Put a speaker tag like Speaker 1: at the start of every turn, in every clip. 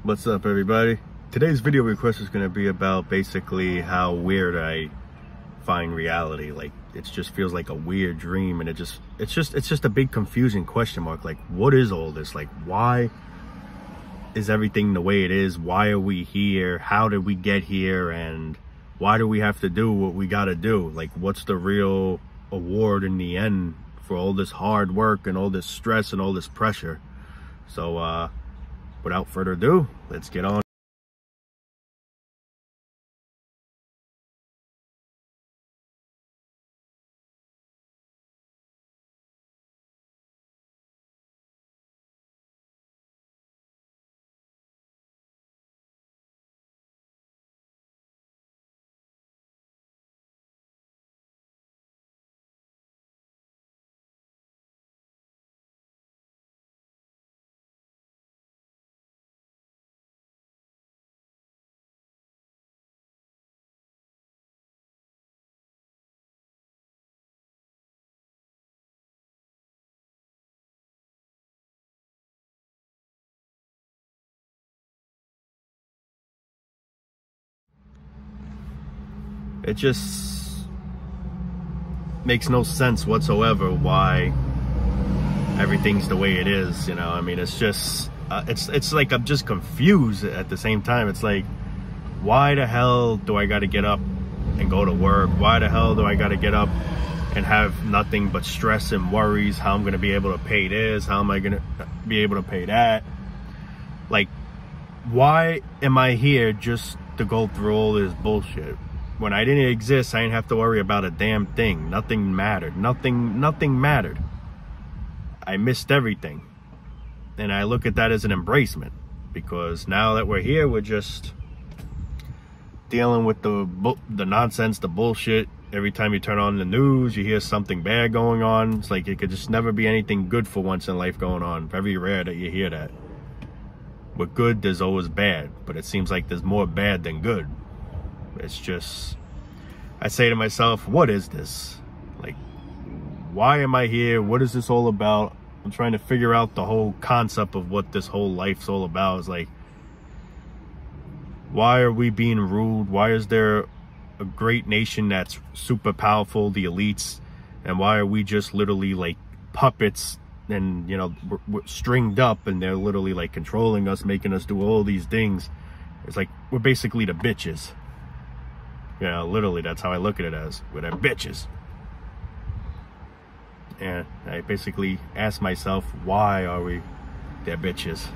Speaker 1: What's up, everybody? Today's video request is going to be about basically how weird I find reality. Like, it just feels like a weird dream, and it's just a big confusing question mark. Like, what is all this? Like, why is everything the way it is? Why are we here? How did we get here? And why do we have to do what we got to do? Like, what's the real award in the end for all this hard work and all this stress and all this pressure? So, without further ado, let's get on. It just makes no sense whatsoever why everything's the way it is, you know? I mean, it's just, it's like I'm just confused at the same time. It's like, why the hell do I got to get up and go to work? Why the hell do I got to get up and have nothing but stress and worries? How I'm going to be able to pay this? How am I going to be able to pay that? Like, why am I here just to go through all this bullshit? When I didn't exist, I didn't have to worry about a damn thing. Nothing mattered. Nothing mattered. I missed everything. And I look at that as an embracement. Because now that we're here, we're just dealing with the nonsense, the bullshit. Every time you turn on the news, you hear something bad going on. It's like it could just never be anything good for once in life going on. Very rare that you hear that. With good, there's always bad. But it seems like there's more bad than good. It's just, I say to myself, what is this? Like, why am I here? What is this all about? I'm trying to figure out the whole concept of what this whole life's all about. It's like, why are we being ruled? Why is there a great nation that's super powerful, the elites? And why are we just literally like puppets and, you know, we're stringed up, and they're literally like controlling us, making us do all these things? It's like, we're basically the bitches. Yeah, literally, that's how I look at it as. We're the bitches. And I basically ask myself, why are we their bitches?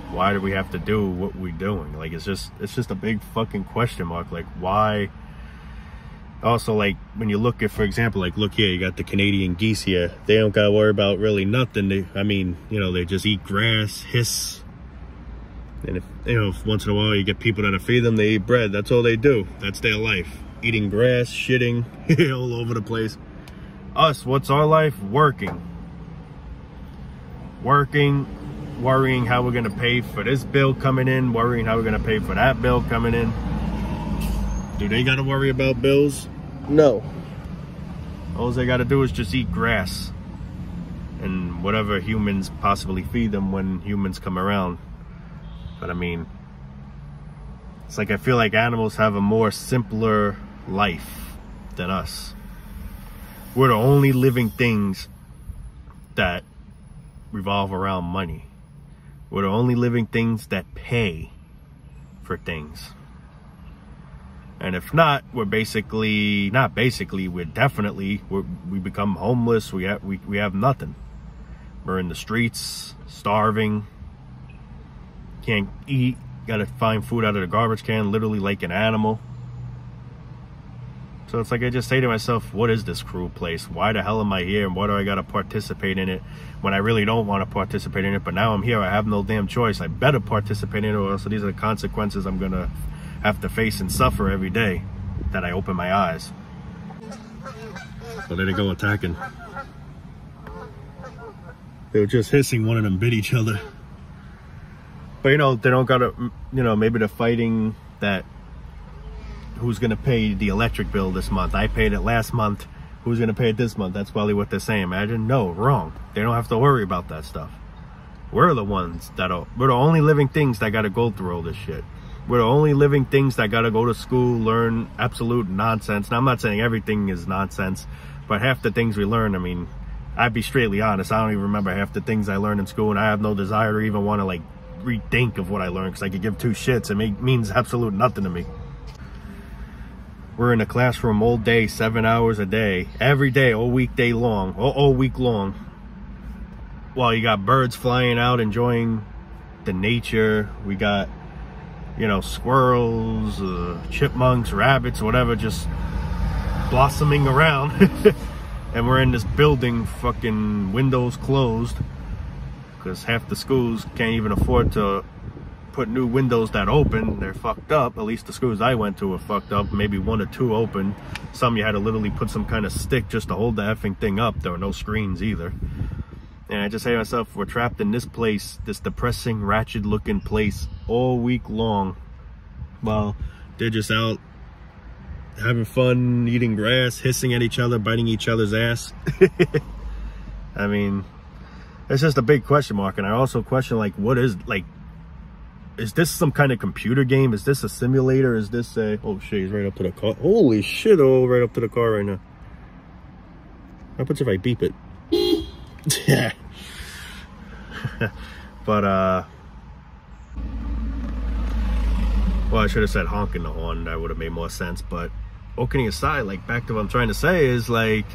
Speaker 1: Why do we have to do what we're doing? Like, it's just a big fucking question mark. Like, why? Also, like, when you look at, for example, like, look here, you got the Canadian geese here. They don't gotta worry about really nothing. I mean, you know, they just eat grass, hiss. And if, you know, if once in a while you get people that feed them, they eat bread. That's all they do. That's their life. Eating grass, shitting all over the place. Us, what's our life? Working, worrying how we're gonna pay for this bill coming in, worrying how we're gonna pay for that bill coming in. Do they gotta worry about bills? No. All they gotta do is just eat grass and whatever humans possibly feed them when humans come around. But I mean, it's like I feel like animals have a more simpler life than us. We're the only living things that revolve around money. We're the only living things that pay for things. And if not, we're basically, not basically, we're definitely, we become homeless. We have nothing. We're in the streets, starving. Can't eat, gotta find food out of the garbage can, literally like an animal. So it's like I just say to myself, what is this cruel place? Why the hell am I here? And why do I gotta participate in it when I really don't want to participate in it? But now I'm here, I have no damn choice. I better participate in it, or else these are the consequences I'm gonna have to face and suffer every day that I open my eyes. So there they go, attacking. They were just hissing, one of them bit each other. But, you know, they don't gotta, you know, maybe they're fighting that who's gonna pay the electric bill this month. I paid it last month. Who's gonna pay it this month? That's probably what they're saying. Imagine, no, wrong. They don't have to worry about that stuff. We're the only living things that got to go through all this shit. We're the only living things that got to go to school, learn absolute nonsense. Now, I'm not saying everything is nonsense, but half the things we learn, I mean, I'd be straightly honest, I don't even remember half the things I learned in school, and I have no desire to even want to, like, rethink of what I learned, because I could give two shits. It means absolute nothing to me. We're in a classroom all day, 7 hours a day, every day, all week long, while you got birds flying out, enjoying the nature. We got, you know, squirrels, chipmunks, rabbits, whatever, just blossoming around. And we're in this building, fucking windows closed, because half the schools can't even afford to put new windows that open. They're fucked up. At least the schools I went to were fucked up. Maybe 1 or 2 open. Some you had to literally put some kind of stick just to hold the effing thing up. There were no screens either. And I just say to myself, we're trapped in this place, this depressing, ratchet looking place all week long. Well, they're just out having fun, eating grass, hissing at each other, biting each other's ass. I mean, it's just a big question mark. And I also question, like, what is, like, is this some kind of computer game? Is this a simulator? Is this a... Oh, shit, he's right up to the car. Holy shit, oh, right up to the car right now. How much if I beep it? Yeah. But, well, I should have said honking the horn. That would have made more sense. But, opening aside, like, back to what I'm trying to say is, like,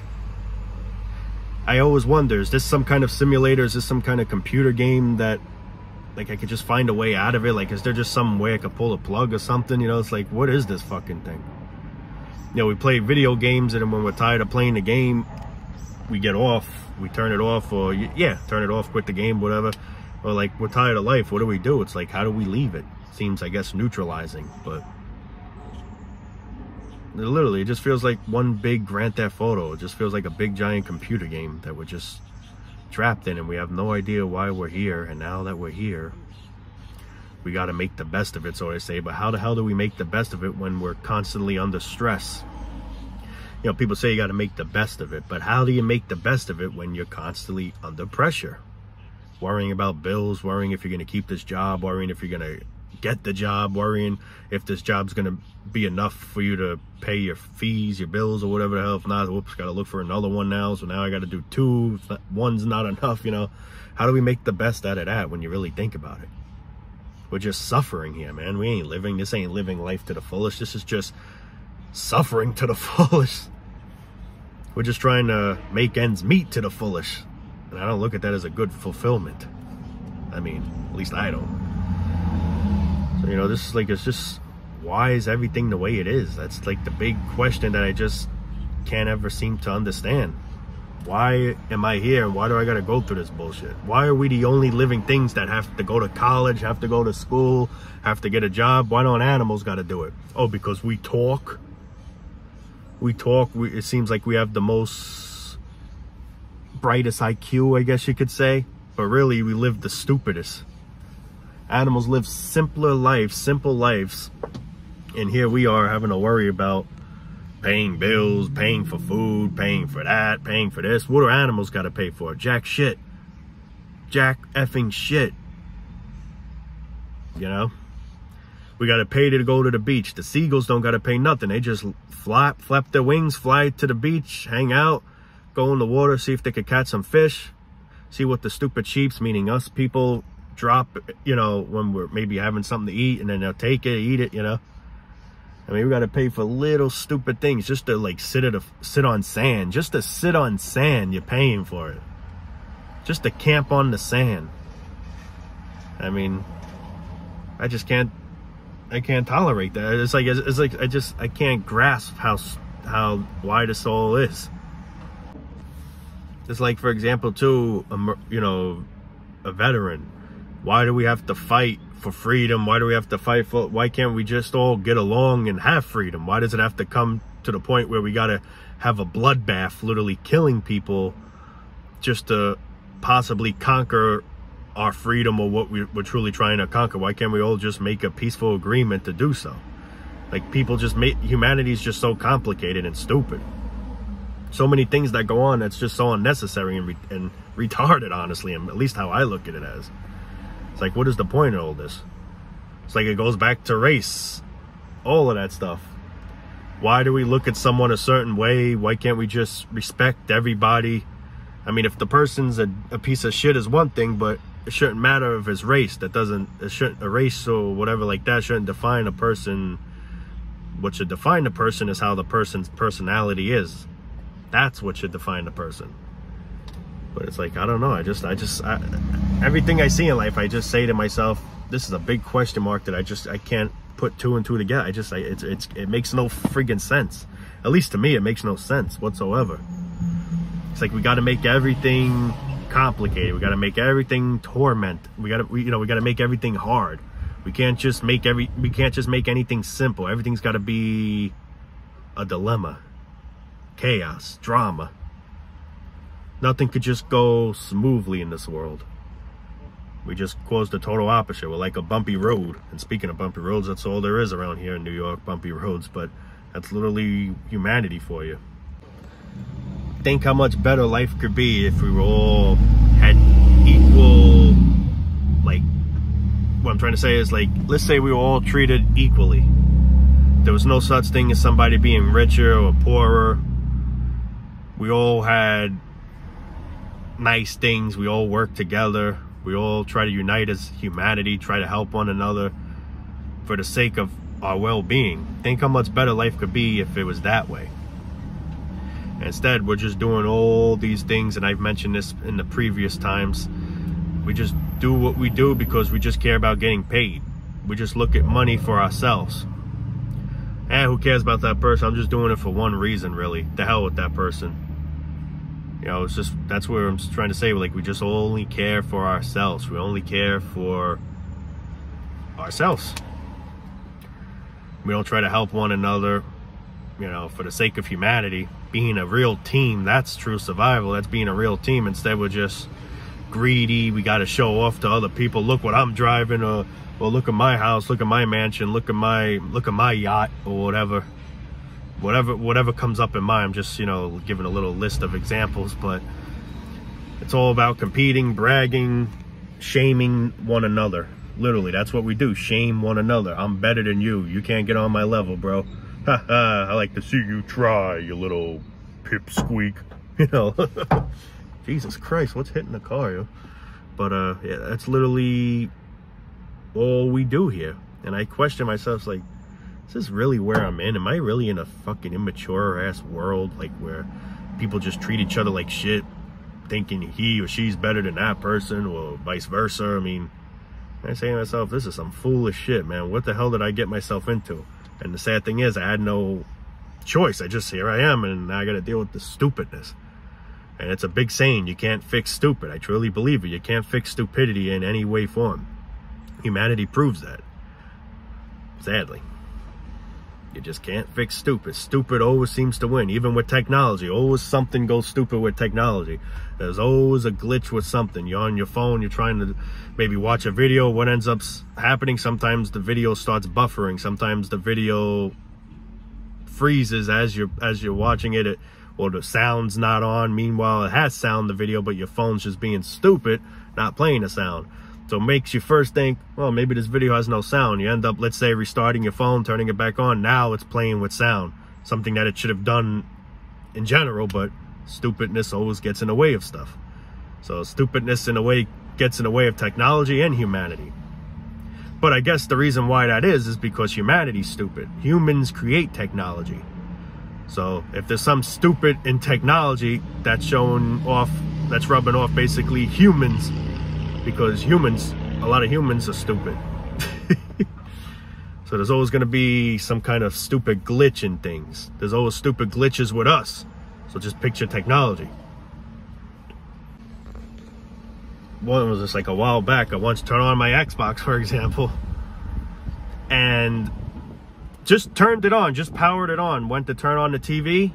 Speaker 1: I always wonder, is this some kind of simulator? Is this some kind of computer game that, like, I could just find a way out of it? Like, is there just some way I could pull a plug or something? You know, it's like, what is this fucking thing? You know, we play video games, and then when we're tired of playing the game, we get off, we turn it off, or, yeah, turn it off, quit the game, whatever. Or, like, we're tired of life, what do? It's like, how do we leave it? Seems, I guess, neutralizing, but literally, it just feels like one big Grand Theft Auto. It just feels like a big, giant computer game that we're just trapped in, and we have no idea why we're here. And now that we're here, we got to make the best of it, so to say. But how the hell do we make the best of it when we're constantly under stress? You know, people say you got to make the best of it, but how do you make the best of it when you're constantly under pressure? Worrying about bills, worrying if you're going to keep this job, worrying if you're going to get the job, worrying if this job's going to be enough for you to pay your fees, your bills, or whatever the hell. If not, whoops, got to look for another one now. So now I got to do 2. One's not enough, you know. How do we make the best out of that when you really think about it? We're just suffering here, man. We ain't living. This ain't living life to the fullest. This is just suffering to the fullest. We're just trying to make ends meet to the fullest. And I don't look at that as a good fulfillment. I mean, at least I don't. So, you know, this is like, it's just, why is everything the way it is? That's like the big question that I just can't ever seem to understand. Why am I here, and why do I gotta go through this bullshit? Why are we the only living things that have to go to college, have to go to school, have to get a job? Why don't animals gotta do it? Oh, because we talk? We talk, it seems like we have the most brightest IQ, I guess you could say. But really, we live the stupidest. Animals live simpler lives, simple lives. And here we are having to worry about paying bills, paying for food, paying for that, paying for this. What do animals got to pay for? Jack shit. Jack effing shit. You know? We got to pay to go to the beach. The seagulls don't got to pay nothing. They just flap their wings, fly to the beach, hang out, go in the water, see if they could catch some fish, see what the stupid sheeps, meaning us people, drop, you know, when we're maybe having something to eat, and then they'll take it, eat it, you know. I mean, we got to pay for little stupid things just to, like, sit on sand. Just to sit on sand, you're paying for it. Just to camp on the sand. I mean, I just can't, I can't tolerate that. It's like I can't grasp how wide this all is. It's like, for example, too, you know, a veteran. Why do we have to fight for freedom? Why do we have to fight for, why can't we just all get along and have freedom? Why does it have to come to the point where we got to have a bloodbath, literally killing people just to possibly conquer our freedom or what we're truly trying to conquer? Why can't we all just make a peaceful agreement to do so? Like, people just make, humanity is just so complicated and stupid. So many things that go on that's just so unnecessary and retarded, honestly, and at least how I look at it as. It's like, what is the point of all this? It's like it goes back to race, all of that stuff. Why do we look at someone a certain way? Why can't we just respect everybody? I mean, if the person's a piece of shit is one thing, but it shouldn't matter if it's race. A race or whatever like that shouldn't define a person. What should define the person is how the person's personality is. That's what should define the person. But it's like, I don't know. Everything I see in life, I just say to myself, this is a big question mark that I can't put two and two together. It makes no friggin' sense. At least to me, it makes no sense whatsoever. It's like we got to make everything complicated. We got to make everything torment. We got to make everything hard. We can't just make anything simple. Everything's got to be a dilemma, chaos, drama. Nothing could just go smoothly in this world. We just caused the total opposite. We're like a bumpy road. And speaking of bumpy roads, that's all there is around here in New York, bumpy roads. But that's literally humanity for you. Think how much better life could be if we were all had equal, like, what I'm trying to say is, like, let's say we were all treated equally. There was no such thing as somebody being richer or poorer. We all had nice things. We all work together. We all try to unite as humanity, try to help one another for the sake of our well-being. Think how much better life could be if it was that way. Instead, we're just doing all these things, and I've mentioned this in the previous times. We just do what we do because we just care about getting paid. We just look at money for ourselves. Who cares about that person? I'm just doing it for one reason, really. The hell with that person. You know, it's just, that's where I'm just trying to say, like, we just only care for ourselves. We only care for ourselves. We don't try to help one another, you know, for the sake of humanity. Being a real team, that's true survival. That's being a real team. Instead, we're just greedy. We got to show off to other people. Look what I'm driving, or look at my house, look at my mansion, look at my yacht, or whatever comes up in mind. I'm just, you know, giving a little list of examples, but it's all about competing, bragging, shaming one another. Literally, that's what we do. Shame one another. I'm better than you. You can't get on my level, bro. Ha ha, I like to see you try, you little pipsqueak. You know. Jesus Christ, what's hitting the car, yo? But yeah, that's literally all we do here. And I question myself, like, is this really where I'm in? Am I really in a fucking immature ass world, like, where people just treat each other like shit, thinking he or she's better than that person, or vice versa? I mean, I say to myself, this is some foolish shit, man. What the hell did I get myself into? And the sad thing is, I had no choice. Here I am, and now I gotta deal with the stupidness. And it's a big saying, you can't fix stupid. I truly believe it. You can't fix stupidity in any way, form. Humanity proves that. Sadly. You just can't fix stupid. Stupid always seems to win. Even with technology, always something goes stupid with technology. There's always a glitch with something. You're on your phone, you're trying to maybe watch a video. What ends up happening, sometimes the video starts buffering. Sometimes the video freezes as you're watching it, or the sound's not on. Meanwhile, it has sound, the video, but your phone's just being stupid, not playing the sound. So it makes you first think, well, maybe this video has no sound. You end up, let's say, restarting your phone, turning it back on. Now it's playing with sound. Something that it should have done in general, but stupidness always gets in the way of stuff. So stupidness, in a way, gets in the way of technology and humanity. But I guess the reason why that is because humanity's stupid. Humans create technology. So if there's some stupid in technology, that's showing off, that's rubbing off basically humans, because a lot of humans are stupid. So there's always going to be some kind of stupid glitch in things. There's always stupid glitches with us. So just picture technology. One was just like a while back, I once turned on my Xbox, for example, and just turned it on, just powered it on, went to turn on the TV.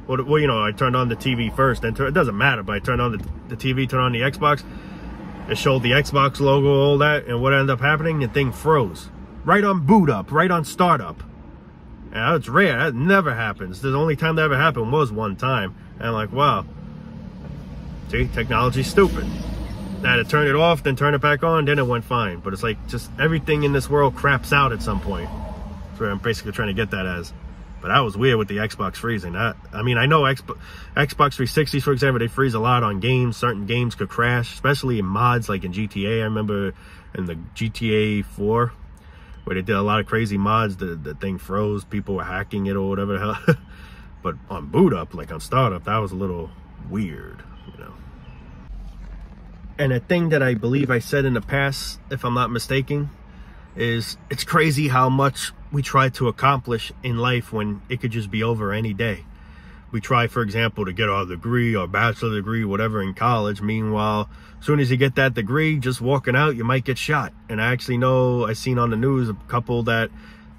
Speaker 1: Well, you know, I turned on the TV first, and it doesn't matter, but I turned on the TV, turned on the Xbox. It showed the Xbox logo, all that, and what ended up happening, the thing froze. Right on boot up, right on startup. And that's rare, that never happens. The only time that ever happened was one time. And I'm like, wow. See, technology's stupid. I had to turn it off, then turn it back on, then it went fine. But it's like just everything in this world craps out at some point. That's where I'm basically trying to get that as. But that was weird with the Xbox freezing. I mean, I know Xbox 360s, for example, they freeze a lot on games. Certain games could crash, especially in mods like in GTA. I remember in the GTA 4, where they did a lot of crazy mods, the thing froze, people were hacking it or whatever the hell. But on boot up, like on startup, that was a little weird, you know. And a thing that I believe I said in the past, if I'm not mistaken, is it's crazy how much we try to accomplish in life when it could just be over any day. We try, for example, to get our degree, our bachelor degree, whatever, in college. Meanwhile, as soon as you get that degree, just walking out, you might get shot. And I actually know, I seen on the news a couple that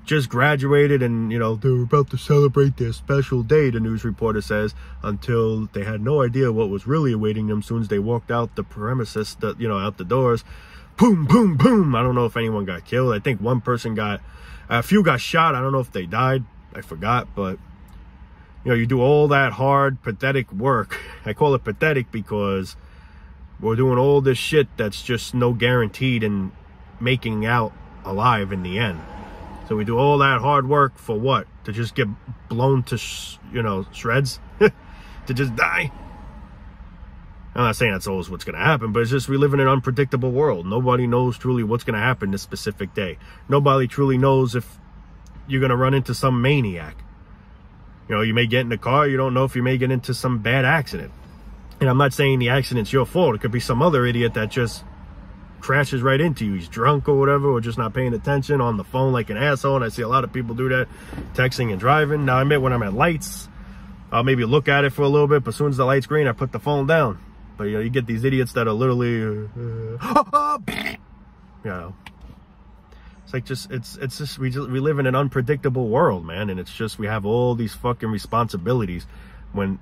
Speaker 1: just graduated and, you know, they were about to celebrate their special day, the news reporter says, until they had no idea what was really awaiting them as soon as they walked out the premises, you know, out the doors. Boom, boom, boom. I don't know if anyone got killed. I think one person got, a few got shot. I don't know if they died. I forgot, but you know, you do all that hard, pathetic work. I call it pathetic because we're doing all this shit that's just no guaranteed in making out alive in the end. So we do all that hard work for what? To just get blown to, you know, shreds? To just die? I'm not saying that's always what's going to happen, but it's just we live in an unpredictable world. Nobody knows truly what's going to happen this specific day. Nobody truly knows if you're going to run into some maniac. You know, you may get in the car. You don't know if you may get into some bad accident. And I'm not saying the accident's your fault. It could be some other idiot that just crashes right into you. He's drunk or whatever, or just not paying attention, on the phone like an asshole. And I see a lot of people do that, texting and driving. Now, I admit when I'm at lights, I'll maybe look at it for a little bit, but as soon as the light's green, I put the phone down. But, you know, you get these idiots that are literally, you know, it's like just, it's just, we live in an unpredictable world, man. And it's just, we have all these fucking responsibilities when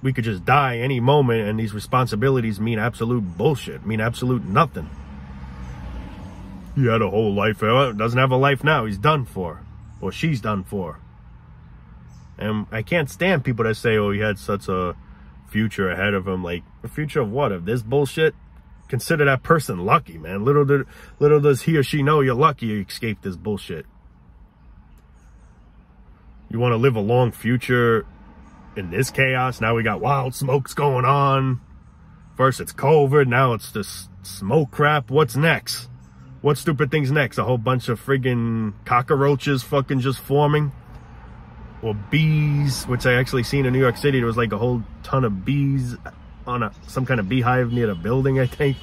Speaker 1: we could just die any moment, and these responsibilities mean absolute bullshit, mean absolute nothing. He had a whole life, doesn't have a life now, he's done for, or she's done for. And I can't stand people that say, oh, he had such a future ahead of him. Like, a future of what? Of this bullshit? Consider that person lucky, man. Little does he or she know you're lucky you escaped this bullshit. You want to live a long future in this chaos? Now we got wild smokes going on. First it's COVID, now it's this smoke crap. What's next? What stupid thing's next? A whole bunch of friggin' cockroaches fucking just forming? Or bees, which I actually seen in New York City. There was like a whole ton of bees on some kind of beehive near the building, I think.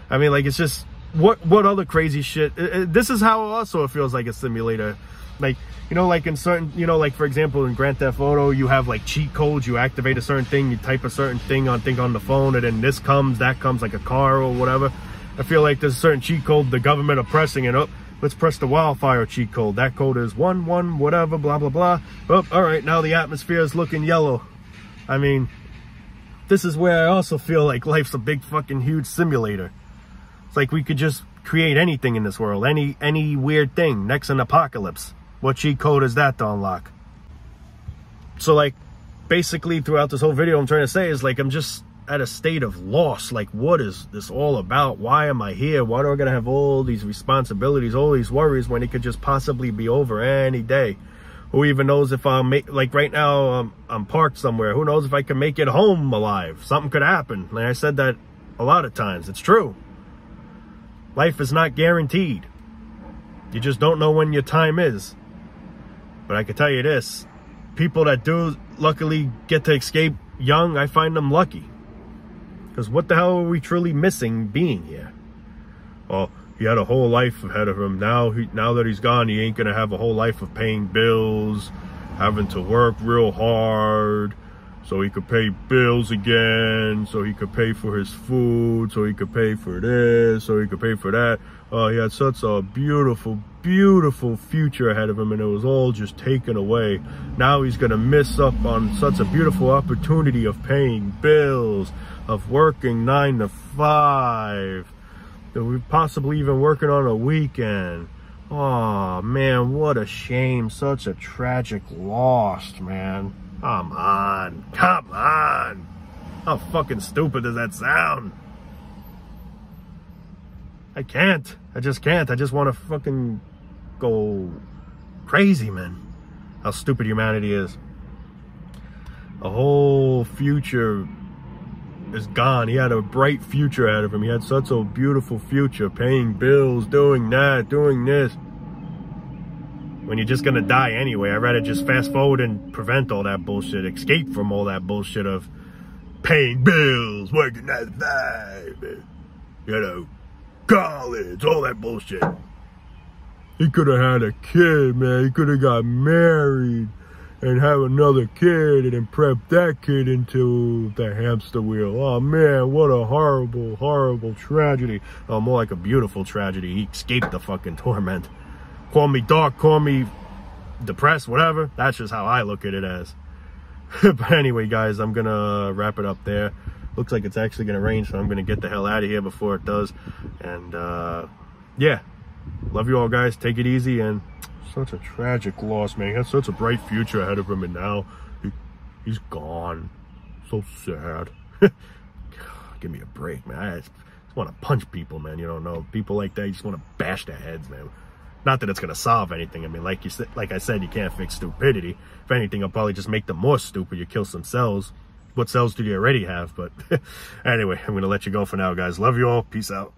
Speaker 1: I mean, like, it's just, what other crazy shit? This is how also it feels like a simulator. Like, you know, like in certain, you know, like for example in Grand Theft Auto, you have like cheat codes. You activate a certain thing, you type a certain thing on the phone, and then this comes, that comes, like a car or whatever. I feel like there's a certain cheat code the government are pressing, and let's press the wildfire cheat code. That code is 11 whatever, blah blah blah. Oh, all right, now the atmosphere is looking yellow. I mean, this is where I also feel like life's a big fucking huge simulator. It's like we could just create anything in this world, any weird thing. Next, an apocalypse. What cheat code is that to unlock? So, like, basically throughout this whole video, I'm trying to say is, like, I'm just at a state of loss. Like, what is this all about? Why am I here? Why do I gotta have all these responsibilities, all these worries, when it could just possibly be over any day? Who even knows if I'll make, like right now, I'm parked somewhere. Who knows if I can make it home alive? Something could happen. Like I said that a lot of times. It's true. Life is not guaranteed. You just don't know when your time is. But I can tell you this, people that do luckily get to escape young, I find them lucky. Because what the hell are we truly missing being here? Oh, he had a whole life ahead of him. Now that he's gone, he ain't gonna have a whole life of paying bills, having to work real hard, so he could pay bills again, so he could pay for his food, so he could pay for this, so he could pay for that. Oh, he had such a beautiful, beautiful future ahead of him, and it was all just taken away. Now he's gonna miss up on such a beautiful opportunity of paying bills, of working 9 to 5, that we're possibly even working on a weekend. Oh man, what a shame. Such a tragic loss, man. Come on. How fucking stupid does that sound? I can't. I just can't. I just want to fucking go crazy, man. How stupid humanity is. A whole future is gone. He had a bright future ahead of him. He had such a beautiful future, paying bills, doing that, doing this. When you're just gonna die anyway, I'd rather just fast forward and prevent all that bullshit, escape from all that bullshit of paying bills, working 9 to 5, you know, college, all that bullshit. He could have had a kid, man. He could have got married and have another kid and then prep that kid into the hamster wheel. Oh man, what a horrible, horrible tragedy. Oh, more like a beautiful tragedy. He escaped the fucking torment. Call me dark, call me depressed, whatever. That's just how I look at it as. But anyway, guys, I'm gonna wrap it up there. Looks like it's actually gonna rain, so I'm gonna get the hell out of here before it does. And yeah, love you all, guys. Take it easy. And such a tragic loss, man. He had such a bright future ahead of him, and now he's gone. So sad. Give me a break, man. I just want to punch people, man. You don't know, people like that, you just want to bash their heads, man. Not that it's gonna solve anything. I mean, like I said, you can't fix stupidity. If anything, I'll probably just make them more stupid. You kill some cells. What cells do you already have? But anyway, I'm gonna let you go for now, guys. Love you all. Peace out.